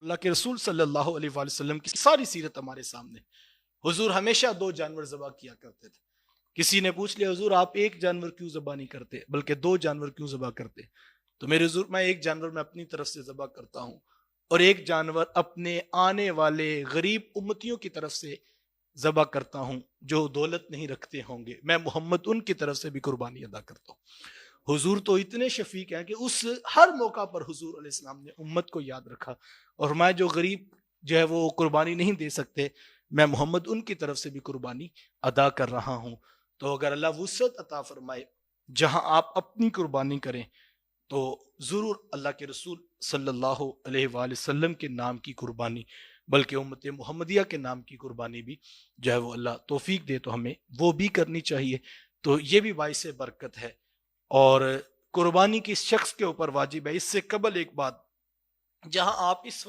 اللہ کے رسول صلی اللہ علیہ وآلہ وسلم کی ساری سیرت ہمارے سامنے. حضور ہمیشہ 2 جانور ذبح کیا کرتے تھے. کسی نے پوچھ لیا حضور آپ 1 جانور کیوں ذبح نہیں کرتے بلکہ 2 جانور کیوں ذبح کرتے؟ تو میرے حضور میں 1 جانور میں اپنی طرف سے ذبح کرتا ہوں اور 1 جانور اپنے آنے والے غریب امتیوں کی طرف سے ذبح کرتا ہوں جو دولت نہیں رکھتے ہوں گے. میں محمد ان کی طرف سے بھی قربانی ادا کرتا ہوں. حضور تو اتنے شفیق ہیں کہ اس ہر موقع پر حضور علیہ السلام نے امت کو یاد رکھا اور میں جو غریب جو ہے وہ قربانی نہیں دے سکتے میں محمد ان کی طرف سے بھی قربانی ادا کر رہا ہوں. تو اگر اللہ وسعت عطا فرمائے جہاں آپ اپنی قربانی کریں تو ضرور اللہ کے رسول صلی اللہ علیہ وآلہ وسلم کے نام کی قربانی بلکہ امت محمدیہ کے نام کی قربانی بھی جو ہے وہ اللہ توفیق دے تو ہمیں وہ بھی کرنی چاہیے. تو یہ بھی باعث برکت ہے اور قربانی کس شخص کے اوپر واجب ہے. اس سے قبل ایک بات، جہاں آپ اس